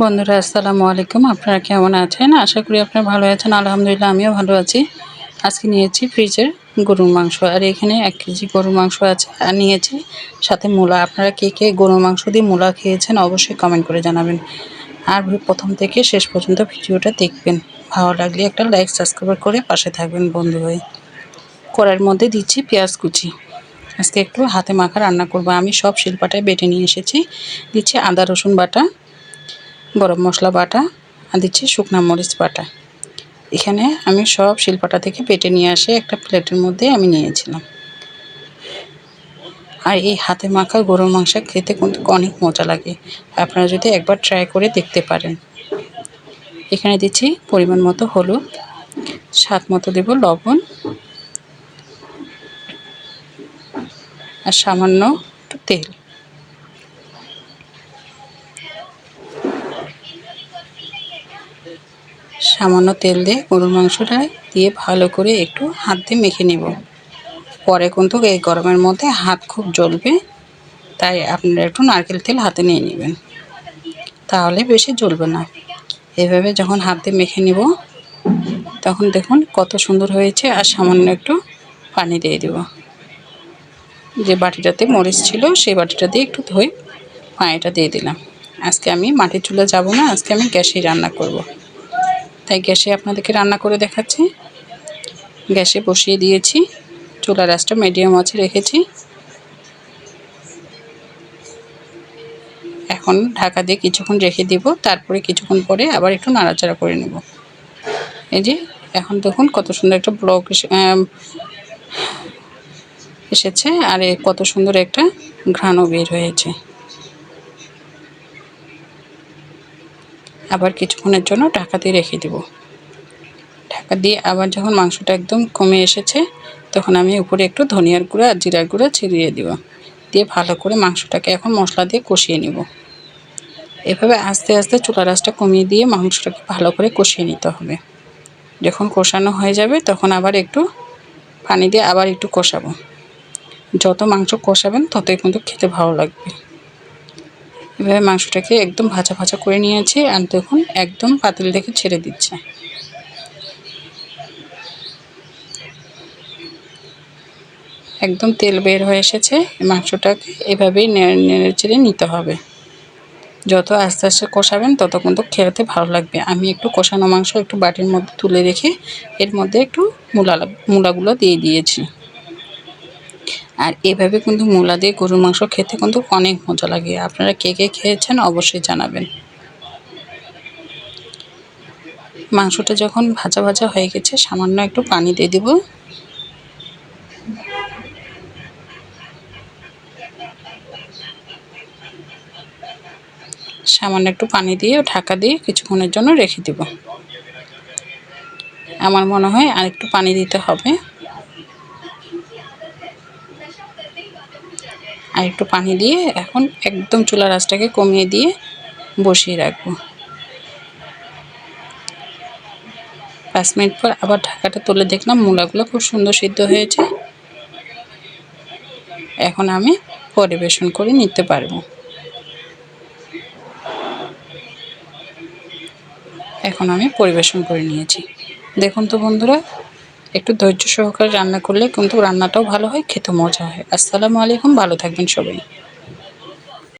বন্ধুরা আসসালামু আলাইকুম। আপনারা কেমন আছেন? আশা করি আপনারা ভালো আছেন। আলহামদুলিল্লাহ আমিও ভালো আছি। আজকে নিয়েছি ফ্রিজের গরুর মাংস, আর এখানে 1 কেজি গরুর মাংস আছে, আর নিয়েছি সাথে মূলা। আপনারা কে কে গরুর মাংস দিয়ে মূলা খেয়েছেন অবশ্যই কমেন্ট করে জানাবেন। আর প্রথম থেকে শেষ পর্যন্ত ভিডিওটা দেখবেন। ভালো লাগলে একটা লাইক সাবস্ক্রাইব করে পাশে থাকবেন বন্ধু হয়ে। কড়াইয়ের মধ্যে দিচ্ছি পেঁয়াজ কুচি। আজকে একটু হাতে মাখা রান্না করব। আমি সব শিলপাটায় বেটে নিয়ে এসেছি। দিচ্ছি আদা রসুন বাটা, গরম মশলা বাটা, আর দিচ্ছি শুকনা মরিচ বাটা। এখানে আমি সব শিলপাটা থেকে বেটে নিয়ে আসে একটা প্লেটের মধ্যে আমি নিয়েছিলাম। আর এই হাতে মাখা গরুর মাংস খেতে কিন্তু অনেক মজা লাগে। আপনারা যদি একবার ট্রাই করে দেখতে পারেন। এখানে দিচ্ছি পরিমাণ মতো হলুদ, স্বাদ মতো দেব লবণ, আর সামান্য একটু তেল। সামান্য তেল দিয়ে গরুর মাংসটা দিয়ে ভালো করে একটু হাত দিয়ে মেখে নেব। পরে কিন্তু এই গরমের মধ্যে হাত খুব জ্বলবে, তাই আপনারা একটু নারকেল তেল হাতে নিয়ে নেবেন, তাহলে বেশি জ্বলবে না। এভাবে যখন হাত দিয়ে মেখে নেব তখন দেখুন কত সুন্দর হয়েছে। আর সামান্য একটু পানি দিয়ে দেব। যে বাটিটাতে মরিচ ছিল সেই বাটিটা দিয়ে একটু ধুয়ে পানিটা দিয়ে দিলাম। আজকে আমি মাটির চুলা যাব না, আজকে আমি গ্যাসেই রান্না করব। তাই গ্যাসে আপনাদেরকে রান্না করে দেখাচ্ছি। গ্যাসে বসিয়ে দিয়েছি, চুলার আঁচটা মিডিয়াম আঁচে রেখেছি। এখন ঢাকা দিয়ে কিছুক্ষণ রেখে দেব, তারপরে কিছুক্ষণ পরে আবার একটু নাড়াচাড়া করে নেব। এই যে এখন দেখুন কত সুন্দর একটা ব্লক এসেছে, আর কত সুন্দর একটা ঘ্রাণও বের হয়েছে। আবার কিছুক্ষণের জন্য ঢাকা দিয়ে রেখে দেব। ঢাকা দিয়ে আবার যখন মাংসটা একদম কমে এসেছে তখন আমি উপরে একটু ধনিয়ার গুঁড়া আর জিরার গুঁড়া ছিটিয়ে দেব। দিয়ে ভালো করে মাংসটাকে এখন মশলা দিয়ে কষিয়ে নেব। এভাবে আস্তে আস্তে চুলার আঁচটা কমিয়ে দিয়ে মাংসটাকে ভালো করে কষিয়ে নিতে হবে। যখন কষানো হয়ে যাবে তখন আবার একটু পানি দিয়ে আবার একটু কষাবো। যত মাংস কষাবেন ততই কিন্তু খেতে ভালো লাগবে। এভাবে মাংসটাকে একদম ভাজা ভাজা করে নিয়েছি, আর দেখুন একদম পাতিল থেকে ছেড়ে দিচ্ছে। একদম তেল বের হয়ে এসেছে। মাংসটাকে এভাবেই নেড়ে চেড়ে নিতে হবে। যত আস্তে আস্তে কষাবেন তত কিন্তু খেতে ভালো লাগবে। আমি একটু কষানো মাংস একটু বাটির মধ্যে তুলে রেখে এর মধ্যে একটু মূলাগুলো দিয়ে দিয়েছি। আর এভাবে কিন্তু মূলা দিয়ে গরুর মাংস খেতে কিন্তু অনেক মজা লাগে। আপনারা কে কে খেয়েছেন অবশ্যই জানাবেন। মাংসটা যখন ভাজা ভাজা হয়ে গেছে সামান্য একটু পানি দিয়ে দেব। সামান্য একটু পানি দিয়ে ঢাকা দিয়ে কিছুক্ষণের জন্য রেখে দেব। আমার মনে হয় আর একটু পানি দিতে হবে। আর একটু পানি দিয়ে এখন একদম চুলার আঁচটাকে কমিয়ে দিয়ে বসিয়ে রাখবো। 5 মিনিট পর আবার ঢাকাটা তুলে দেখলাম মূলাগুলো খুব সুন্দর সিদ্ধ হয়েছে। এখন আমি পরিবেশন করে নিতে পারবো। এখন আমি পরিবেশন করে নিয়েছি। দেখুন তো বন্ধুরা, একটু ধৈর্য সহকারে রান্না করলে কিন্তু রান্নাটাও ভালো হয়, খেতে মজা হয়। আসসালামু আলাইকুম, ভালো থাকবেন সবাই।